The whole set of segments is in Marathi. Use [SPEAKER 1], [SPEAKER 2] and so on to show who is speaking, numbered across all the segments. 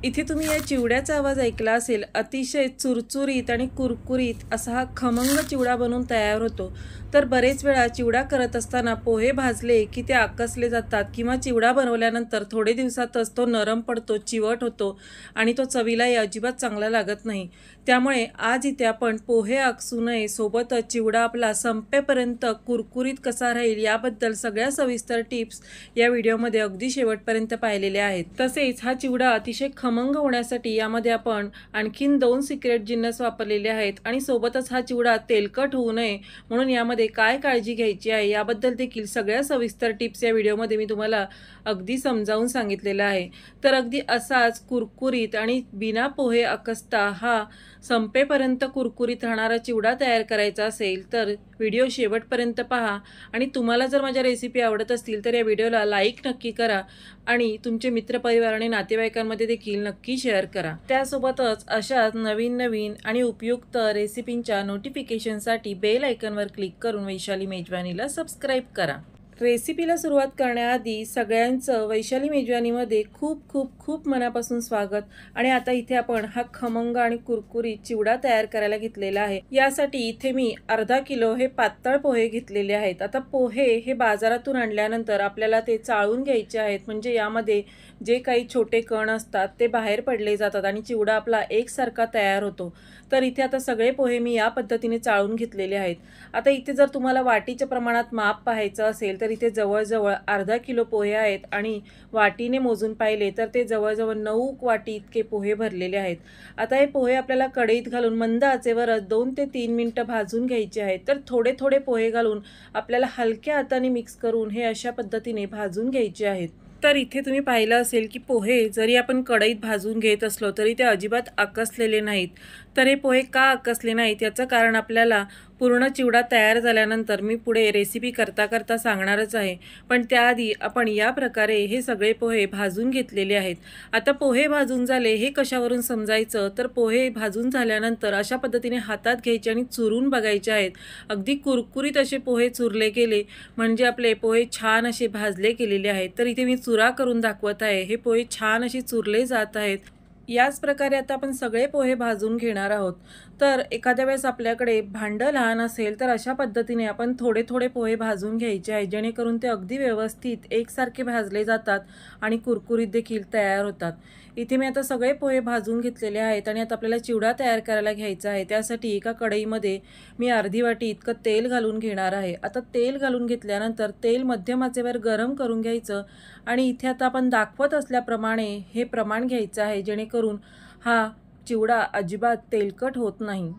[SPEAKER 1] इथे तुम्ही या चिवड्याचा आवाज ऐकला असेल। अतिशय चुरचुरीत आणि कुरकुरीत असा हा खमंग चिवडा बनून तयार होतो। तर बरेच वेळा चिवडा करत असताना पोहे भाजले की ते आकसले जातात किंवा चिवडा बनवल्यानंतर थोडे दिवसातच तो नरम पडतो, चिवट होतो आणि तो चवीलाही अजिबात चांगला लागत नाही। त्यामुळे आज इथे आपण पोहे आकसू नये, सोबतच चिवडा आपला संपेपर्यंत कुरकुरीत कसा राहील याबद्दल सगळ्या सविस्तर टिप्स या व्हिडिओमध्ये अगदी शेवटपर्यंत पाहिलेल्या आहेत। तसेच हा चिवडा अतिशय खमंग होण्यासाठी यामध्ये आपण आणखीन 2 सिक्रेट जिन्नस वापरलेले आहेत आणि सोबतच हा चिवडा तेलकट होऊ नये म्हणून यामध्ये काय काळजी घ्यायची आहे याबद्दल देखील सगळ्या सविस्तर टिप्स या व्हिडिओमध्ये मी तुम्हाला अगदी समजावून सांगितलेलं आहे। तर अगदी असाच कुरकुरीत आणि बिना पोहे आकसता हा संपेपर्यंत कुरकुरीत राहणारा चिवडा तयार करायचा असेल तर व्हिडिओ शेवटपर्यंत पहा आणि तुम्हाला जर माझ्या रेसिपी आवडत असतील तर या व्हिडिओला लाईक नक्की करा आणि तुमचे मित्रपरिवार आणि नातेवाईकांमध्ये देखील नक्की शेअर करा। त्यासोबतच अशाच नवीन आणि उपयुक्त रेसिपींच्या नोटिफिकेशनसाठी बेल आयकॉनवर क्लिक करून वैशाली मेजवानीला सबस्क्राईब करा। रेसिपीला सुरुवात करण्याआधी सगळ्यांचं वैशाली मेजवानीमध्ये खूप मनापासून स्वागत। आणि आता इथे आपण हा खमंग आणि कुरकुरीत चिवडा तयार करायला घेतलेला आहे। यासाठी इथे मी अर्धा किलो हे पातळ पोहे घेतलेले आहेत। आता पोहे हे बाजारातून आणल्यानंतर आपल्याला ते चाळून घ्यायचे आहेत, म्हणजे यामध्ये जे काही छोटे कण असतात ते बाहेर पडले जातात आणि चिवडा आपला एकसारखा तयार होतो। तर इथे आता सगळे पोहे मी या पद्धतीने चाळून घेतलेले आहेत। आता इथे जर तुम्हाला वाटीच्या प्रमाणात माप पाहायचं असेल तर इथे जवळजवळ अर्धा किलो पोहे आहेत आणि वाटीने मोजून पाहिले तर ते जवळजवळ 9 वाटी इतके पोहे भरलेले आहेत। आता हे पोहे आपल्याला कढईत घालून मंद आचेवर 2 ते 3 मिनिटं भाजून घ्यायचे आहेत। तर थोडे पोहे घालून आपल्याला हलक्या हाताने मिक्स करून हे अशा पद्धतीने भाजून घ्यायचे आहेत। तर इथे तुम्ही पाहिलं असेल की पोहे जरी आपण कढईत भाजून घेत असलो तरी ते अजिबात आकसलेले नाहीत। तर हे पोहे का आकसले नाहीत याचं कारण आपल्याला पूर्ण चिवडा तयार झाल्यानंतर मी पुढे रेसिपी करता सांगणारच आहे, पण त्याआधी आपण या प्रकारे हे सगळे पोहे भाजून घेतलेले आहेत। आता पोहे भाजून झाले हे कशावरून समजायचं, तर पोहे भाजून झाल्यानंतर अशा पद्धतीने हातात घ्यायचे आणि चुरून बघायचे आहेत। अगदी कुरकुरीत असे पोहे चुरले गेले म्हणजे आपले पोहे छान असे भाजले गेलेले आहेत। तर इथे मी चुरा करून दाखवत आहे, हे पोहे छान असे चुरले जात आहेत। याच प्रकारे आता आपण सगळे पोहे भाजून घेणार आहोत। तर एखाद्या वेळेस आपल्याकडे भांडं लहान असेल तर अशा पद्धतीने आपण थोडे पोहे भाजून घ्यायचे आहे, जेणेकरून ते अगदी व्यवस्थित एकसारखे भाजले जातात आणि कुरकुरीत देखील तयार होतात। इथे मी आता सगळे पोहे भाजून घेतलेले आहेत आणि आता आपल्याला चिवडा तयार करायला घ्यायचा आहे। त्यासाठी एका कढईमध्ये मी अर्धी वाटी इतकं तेल घालून घेणार आहे। आता तेल घालून घेतल्यानंतर तेल मध्यम आचेवर गरम करून घ्यायचं आणि इथे आता आपण दाखवत असल्याप्रमाणे हे प्रमाण घ्यायचं आहे, जेणेकरून हा चिवडा अजिबात तेलकट होत नाही।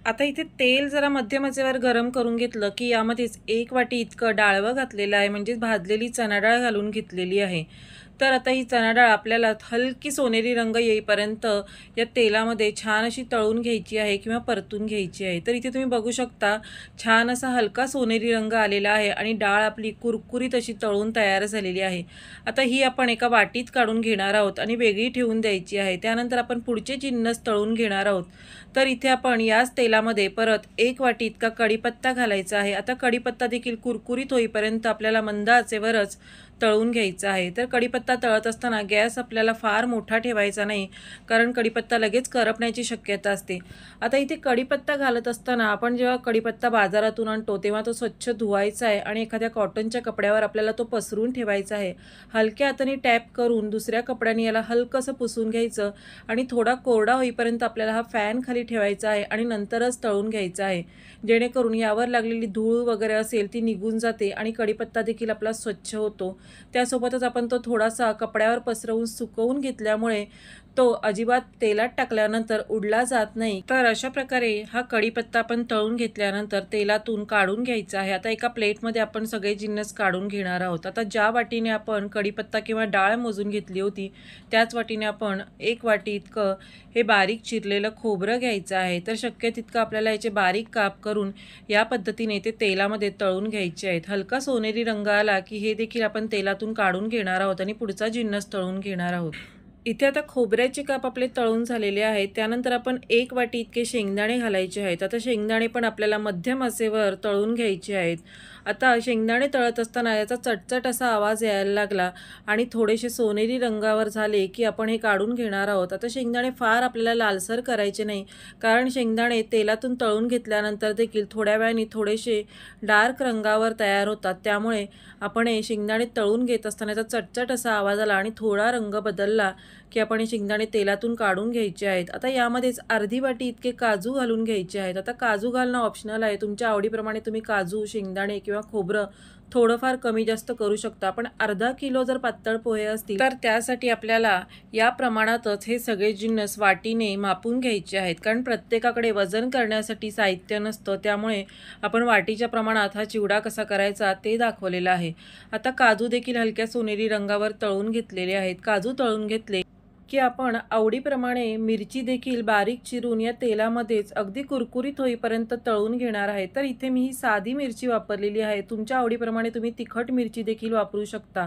[SPEAKER 1] आता इथे तेल जरा मध्यम आचेवर गरम करून घेतलं की यामध्येच 1 वाटी इतकं डाळवं घातलेलं आहे, म्हणजे भाजलेली चणा डाळ घालून घेतलेली आहे। तर आता ही चणा डाळ आपल्याला हलकी सोनेरी रंग येईपर्यंत या तेलामध्ये छान अशी तळून घ्यायची आहे किंवा परतून घ्यायची आहे। तर इथे तुम्ही बघू शकता छान असा हलका सोनेरी रंग आलेला आहे आणि डाळ आपली कुरकुरीत अशी तळून तयार झालेली आहे। आता ही आपण एका वाटीत काढून घेणार आहोत आणि वेगळी ठेवून द्यायची आहे। त्यानंतर आपण पुढचे जिन्नस तळून घेणार आहोत। तर इथे आपण याच तेलामध्ये परत 1 वाटी इतका कढीपत्ता घालायचा आहे। आता कढीपत्ता देखील कुरकुरीत होईपर्यंत आपल्याला मंद आचेवरच तळून घ्यायचा आहे। तर कढीपत्ता तळत असताना गॅस आपल्याला फार मोठा ठेवायचा नाही, कारण कढीपत्ता लगेच करपण्याची शक्यता असते। आता इथे कढीपत्ता घालत असताना आपण जेव्हा कढीपत्ता बाजारातून आणतो तेव्हा तो स्वच्छ धुवायचा आहे आणि एखाद्या कॉटनच्या कपड्यावर आपल्याला तो पसरून ठेवायचा आहे। हलक्या हाताने टॅप करून दुसऱ्या कपड्याने याला हलकंसं पुसून घ्यायचं आणि थोडा कोरडा होईपर्यंत आपल्याला हा फॅन खाली ठेवायचा आहे आणि नंतरच तळून घ्यायचा आहे, जेणेकरून यावर लागलेली धूळ वगैरे असेल ती निघून जाते आणि कढीपत्ता देखील आपला स्वच्छ होतो। त्यासोबतच आपण तो थोडासा कपड्यावर पसरवून सुकवून घेतल्यामुळे तो अजिबात तेलात टाकल्यानंतर उडला जात नाही। तर अशा प्रकारे हा कढीपत्ता आपण तळून घेतल्यानंतर तेलातून काढून घ्यायचा आहे। आता एका प्लेटमध्ये आपण सगळे जिन्नस काढून घेणार आहोत। आता ज्या वाटीने आपण कढीपत्ता किंवा डाळ मोजून घेतली होती त्याच वाटीने आपण 1 वाटी इतकं हे बारीक चिरलेलं खोबरं घ्यायचं आहे। तर शक्य तितकं आपल्याला याचे बारीक काप करून या पद्धतीने ते तेलामध्ये तळून घ्यायचे आहेत। हलका सोनेरी रंग आला की हे देखील आपण तेलातून काढून घेणार आहोत आणि पुढचा जिन्नस तळून घेणार आहोत। इथे आता खोबऱ्याचे काप आपले तळून झालेले आहेत। त्यानंतर आपण 1 वाटी इतके शेंगदाणे घालायचे आहेत। आता शेंगदाणे पण आपल्याला मध्यम आचेवर तळून घ्यायचे आहेत। आता शेंगदाणे तळत असताना याचा चटचट असा आवाज यायला लागला आणि थोडेसे सोनेरी रंगावर झाले की आपण हे काढून घेणार आहोत। आता शेंगदाणे फार आपल्याला लालसर करायचे नाही, कारण शेंगदाणे तेलातून तळून घेतल्यानंतर देखील थोड्या वेळाने थोडेसे डार्क रंगावर तयार होतात। त्यामुळे आपण हे शेंगदाणे तळून घेत असताना याचा चटचट असा आवाज आला आणि थोडा रंग बदलला की आपण हे शेंगदाणे तेलातून काढून घ्यायचे आहेत। आता यामध्येच अर्धी वाटी इतके काजू घालून घ्यायचे आहेत। आता काजू घालणं ऑप्शनल आहे, तुमच्या आवडीप्रमाणे तुम्ही काजू, शेंगदाणे किंवा खोबरं थोडंफार कमी जास्त करू शकता। पण अर्धा किलो जर पातळ पोहे असतील तर त्यासाठी आपल्याला या प्रमाणातच हे सगळे जिन्नस वाटीने मापून घ्यायचे आहेत, कारण प्रत्येकाकडे वजन करण्यासाठी साहित्य नसतं। त्यामुळे आपण वाटीच्या प्रमाणात हा चिवडा कसा करायचा ते दाखवलेला आहे। आता काजू देखील हलक्या सोनेरी रंगावर तळून घेतलेले आहेत। काजू तळून घेतले की आपण आवडीप्रमाणे मिरची देखील बारीक चिरून या तेलामध्येच अगदी कुरकुरीत होईपर्यंत तळून घेणार आहे। तर इथे मी ही साधी मिरची वापरलेली आहे, तुमच्या आवडीप्रमाणे तुम्ही तिखट मिरची देखील वापरू शकता।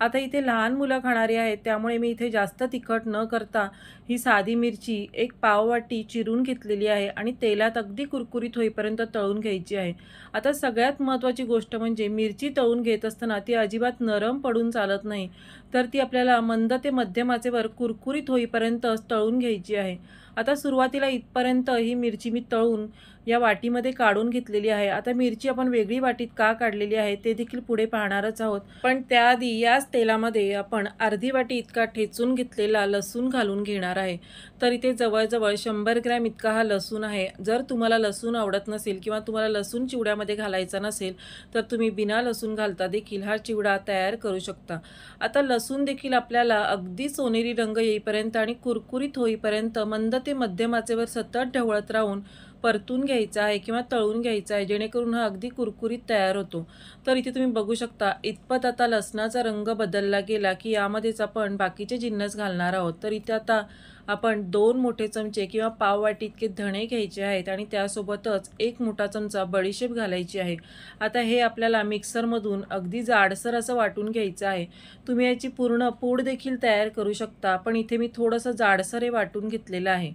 [SPEAKER 1] आता इथे लहान मुलं खाणारी आहेत, त्यामुळे मी इथे जास्त तिखट न करता ही साधी मिरची एक पाववाटी चिरून घेतलेली आहे आणि तेलात अगदी कुरकुरीत होईपर्यंत तळून घ्यायची आहे। आता सगळ्यात महत्त्वाची गोष्ट म्हणजे मिरची तळून घेत असताना ती अजिबात नरम पडून चालत नाही, तर ती आपल्याला मंद ते मध्यम आचेवर कुरकुरीत होईपर्यंत तळून घ्यायची आहे। आता सुरुवातीला इथपर्यंत ही मिरची मी तळून या वाटीमध्ये काढून घेतलेली आहे। आता मिरची आपण वेगळी वाटीत का काढलेली आहे ते देखील पुढे पाहणारच आहोत, पण त्याआधी याच तेलामध्ये आपण अर्धी वाटी इतका ठेचून घेतलेला लसूण घालून घेणार आहे। तर इथे जवळजवळ 100 ग्रॅम इतका हा लसूण आहे। जर तुम्हाला लसूण आवडत नसेल किंवा तुम्हाला लसूण चिवड्यामध्ये घालायचा नसेल तर तुम्ही बिना लसूण घालता देखील हा चिवडा तयार करू शकता। आता लसूण देखील आपल्याला अगदी सोनेरी रंग येईपर्यंत आणि कुरकुरीत होईपर्यंत मंद ते मध्यम आचेवर सतत ढवळत राहून परतून घ्यायचा आहे किंवा तळून घ्यायचा आहे, जेणेकरून हा अगदी कुरकुरीत तयार होतो। तर इथे तुम्ही बघू शकता इतपत आता लसणाचा रंग बदलला गेला की यामध्येच आपण बाकीचे जिन्नस घालणार आहोत। तर इथे आता आपण 2 मोठे चमचे किंवा पाव वाटी इतके धणे घ्यायचे आहेत आणि त्यासोबतच 1 मोठा चमचा बडीशेप घालायची आहे। आता हे आपल्याला मिक्सरमधून अगदी जाडसर असं वाटून घ्यायचं आहे। तुम्ही याची पूर्ण पूड देखील तयार करू शकता, पण इथे मी थोडंसं जाडसर हे वाटून घेतलेलं आहे।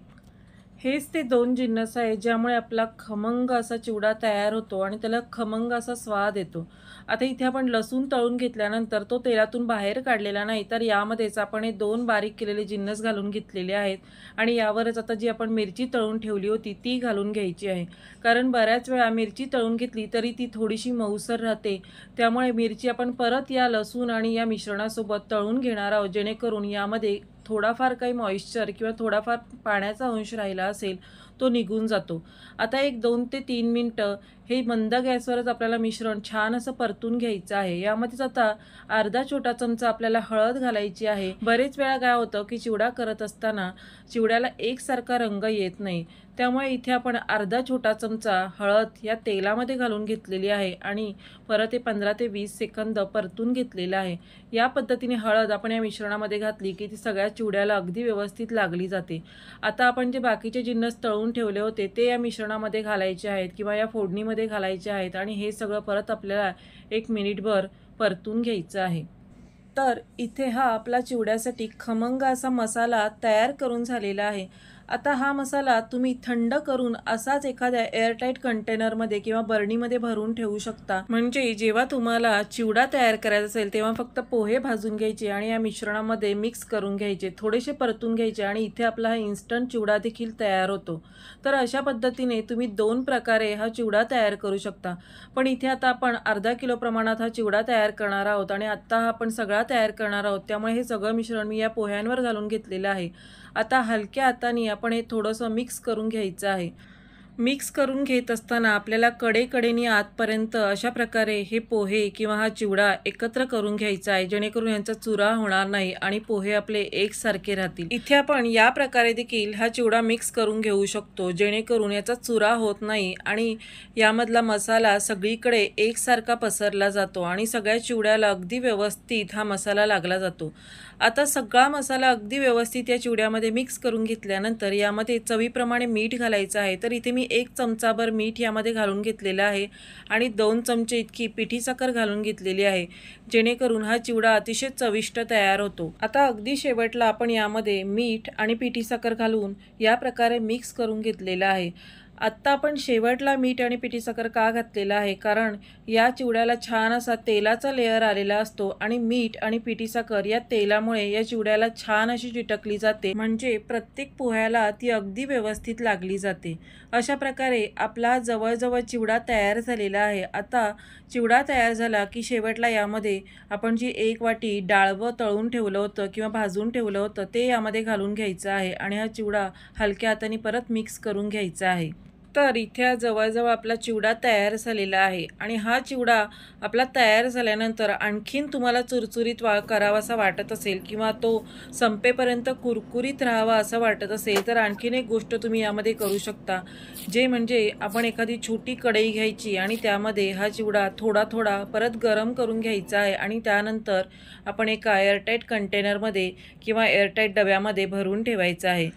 [SPEAKER 1] हेच ते 2 जिन्नस आहेत ज्यामुळे आपला खमंग असा चिवडा तयार होतो आणि त्याला खमंग असा स्वाद येतो। आता इथे आपण लसूण तळून घेतल्यानंतर तो तेलातून बाहेर काढलेला नाही, तर यामध्येच आपण हे 2 बारीक केलेले जिन्नस घालून घेतलेले आहेत आणि यावरच आता जी आपण मिरची तळून ठेवली होती ती घालून घ्यायची आहे। कारण बऱ्याच वेळा मिरची तळून घेतली तरी ती थोडीशी मऊसर राहते, त्यामुळे मिरची आपण परत या लसूण आणि या मिश्रणासोबत तळून घेणार आहोत, जेणेकरून यामध्ये थोडाफार काही मॉइश्चर किंवा थोडाफार पाण्याचा अंश राहिला असेल तो निघून जातो। आता एक 2 ते 3 मिनिटं हे मंद गॅसवरच आपल्याला मिश्रण छान असं परतून घ्यायचं आहे। यामध्येच आता अर्धा छोटा चमचा आपल्याला हळद घालायची आहे। बरेच वेळा काय होतं की चिवडा करत असताना चिवड्याला एकसारखा रंग येत नाही, त्यामुळे इथे आपण अर्धा छोटा चमचा हळद या तेलामध्ये घालून घेतलेली आहे आणि परत ते 15 ते 20 सेकंद परतून घेतलेलं आहे। या पद्धतीने हळद आपण या मिश्रणामध्ये घातली की ती सगळ्या चिवड्याला अगदी व्यवस्थित लागली जाते। आता आपण जे बाकीचे जिन्नस तळून ठेवले होते ते या मिश्रणामध्ये घालायचे आहेत किंवा या फोडणीमध्ये घालायचे आहेत आणि हे सगळं परत आपल्याला 1 मिनिटभर परतून घ्यायचं आहे। तर इथे हा आपला चिवड्यासाठी खमंग असा मसाला तयार करून झालेला आहे। आता हा मसाला तुम्ही थंड करून असाच एखाद्या एअरटाईट कंटेनरमध्ये किंवा बरणीमध्ये भरून ठेवू शकता, म्हणजे जेव्हा तुम्हाला चिवडा तयार करायचा असेल तेव्हा फक्त पोहे भाजून घ्यायचे आणि या मिश्रणामध्ये मिक्स करून घ्यायचे, थोडेसे परतून घ्यायचे आणि इथे आपला हा इन्स्टंट चिवडा देखील तयार होतो। तर अशा पद्धतीने तुम्ही 2 प्रकारे हा चिवडा तयार करू शकता। पण इथे आता आपण अर्धा किलो प्रमाणात हा चिवडा तयार करणार आहोत आणि आत्ता हा आपण सगळा तयार करणार आहोत, त्यामुळे हे सगळं मिश्रण मी या पोह्यांवर घालून घेतलेलं आहे। आता हलक्या हाताने आपण हे थोडंसं मिक्स करून घ्यायचं आहे। मिक्स करून घेत असताना आपल्याला कडेकडेने आतपर्यंत अशा प्रकारे हे पोहे किंवा हा चिवडा एकत्र करून घ्यायचा आहे, जेणेकरून यांचा चुरा होणार नाही आणि पोहे आपले एकसारखे राहतील। इथे आपण या प्रकारे देखील हा चिवडा मिक्स करून घेऊ शकतो, जेणेकरून याचा चुरा होत नाही आणि यामधला मसाला सगळीकडे एकसारखा पसरला जातो आणि सगळ्या चिवड्याला अगदी व्यवस्थित हा मसाला लागला जातो। आता सगळा मसाला अगदी व्यवस्थित या चिवड्यामध्ये मिक्स करून घेतल्यानंतर यामध्ये चवीप्रमाणे मीठ घालायचं आहे। तर इथे मी 1 चमचाभर मीठ यामध्ये घालून घेतलेलं आहे आणि 2 चमचे इतकी पिठी साखर घालून घेतलेली आहे, जेणेकरून हा चिवडा अतिशय चविष्ट तयार होतो। आता अगदी शेवटला आपण यामध्ये मीठ आणि पिठी साखर घालून या प्रकारे मिक्स करून घेतलेलं आहे। आत्ता आपण शेवटला मीठ आणि पिठी साखर का घातलेला आहे, कारण या चिवड्याला छान असा तेलाचा लेयर आलेला असतो आणि मीठ आणि पिठी साखर या तेलामुळे या चिवड्याला छान अशी चिटकली जाते, म्हणजे प्रत्येक पोह्याला ती अगदी व्यवस्थित लागली जाते। अशा प्रकारे आपला जवळजवळ चिवडा तयार झालेला आहे। आता चिवडा तयार झाला की शेवटला यामध्ये आपण जी 1 वाटी डाळवं तळून ठेवलं होतं किंवा भाजून ठेवलं होतं ते यामध्ये घालून घ्यायचं आहे आणि हा चिवडा हलक्या हाताने परत मिक्स करून घ्यायचा आहे। तर इथे जवळजवळ आपला चिवडा तयार झालेला आहे आणि हा चिवडा आपला तयार झाल्यानंतर आणखीन तुम्हाला चुरचुरीत करावासा वाटत असेल किंवा तो संपेपर्यंत कुरकुरीत राहावा असं वाटत असेल तर आणखीन एक गोष्ट तुम्ही यामध्ये करू शकता, जे म्हणजे आपण एखादी छोटी कढई घ्यायची आणि त्यामध्ये हा चिवडा थोडा थोडा परत गरम करून घ्यायचा आहे आणि त्यानंतर आपण एका एअरटाईट कंटेनरमध्ये किंवा एअरटाईट डब्यामध्ये भरून ठेवायचा आहे।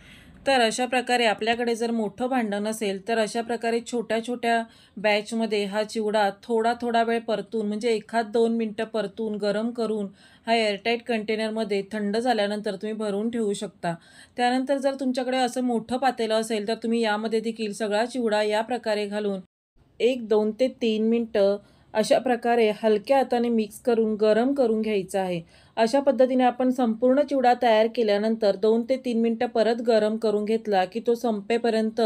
[SPEAKER 1] तर अशा प्रकारे आपल्याकडे जर मोठं भांडं नसेल तर अशा प्रकारे छोट्या छोट्या बॅचमध्ये हा चिवडा थोडा थोडा वेळ परतून, म्हणजे 1-2 मिनटं परतून गरम करून हा एअरटाईट कंटेनरमध्ये थंड झाल्यानंतर तुम्ही भरून ठेवू शकता। त्यानंतर जर तुमच्याकडे असं मोठं पातेलं असेल तर तुम्ही यामध्ये देखील सगळा चिवडा या प्रकारे घालून 2 ते 3 मिनटं अशा प्रकारे हलक्या हाताने मिक्स करून गरम करून घ्यायचं आहे। अशा पद्धतीने आपण संपूर्ण चिवडा तयार केल्यानंतर 2 ते 3 मिनटं परत गरम करून घेतला की तो संपेपर्यंत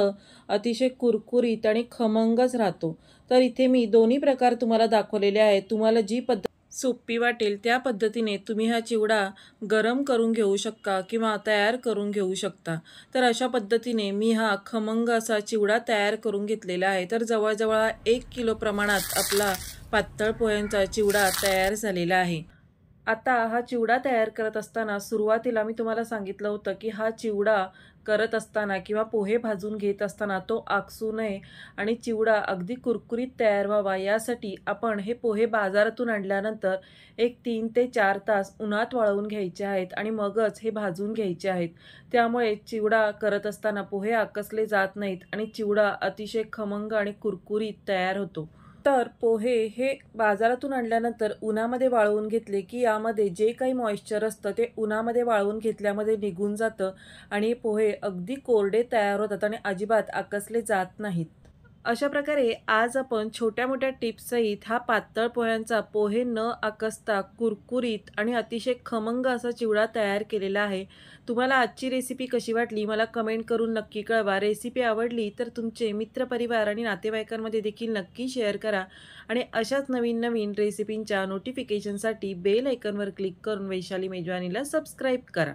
[SPEAKER 1] अतिशय कुरकुरीत आणि खमंगच राहतो। तर इथे मी दोन्ही प्रकार तुम्हाला दाखवलेले आहेत। तुम्हाला जी पद्धत सोपी वाटेल त्या पद्धतीने तुम्ही हा चिवडा गरम करून घेऊ शकता किंवा तयार करून घेऊ शकता। तर अशा पद्धतीने मी हा खमंग असा चिवडा तयार करून घेतलेला आहे। तर जवळजवळ 1 किलो प्रमाणात आपला पातळ पोह्यांचा चिवडा तयार झालेला आहे। आता हा चिवडा तयार करत असताना सुरुवातीला मी तुम्हाला सांगितलं होतं की हा चिवडा करत असताना किंवा पोहे भाजून घेत असताना तो आकसू नये आणि चिवडा अगदी कुरकुरीत तयार व्हावा यासाठी आपण हे पोहे बाजारातून आणल्यानंतर 3 ते 4 तास उन्हात वाळवून घ्यायचे आहेत आणि मगच हे भाजून घ्यायचे आहेत। त्यामुळे चिवडा करत असताना पोहे आकसले जात नाहीत आणि चिवडा अतिशय खमंग आणि कुरकुरीत तयार होतो। तर पोहे हे बाजारातून आणल्यानंतर उन्हामध्ये वाळवून घेतले की यामध्ये जे काही मॉइश्चर असतं ते उन्हामध्ये वाळवून घेतल्यामध्ये निघून जातं आणि पोहे अगदी कोरडे तयार होतात आणि अजिबात आकसले जात नाहीत। अशा प्रकारे आज आपण छोट्या मोठ्या टिप्ससहित हा पातळ पोह्यांचा पोहे न आकसता कुरकुरीत आणि अतिशय खमंग असा चिवडा तयार केलेला आहे। तुम्हाला आजची रेसिपी कशी वाटली मला कमेंट करून नक्की कळवा। रेसिपी आवडली तर तुमचे मित्रपरिवार आणि नातेवाईकांमध्ये देखील नक्की शेअर करा आणि अशाच नवीन नवीन रेसिपींच्या नोटिफिकेशनसाठी बेल आयकॉनवर क्लिक करून वैशाली मेजवानीला सबस्क्राईब करा।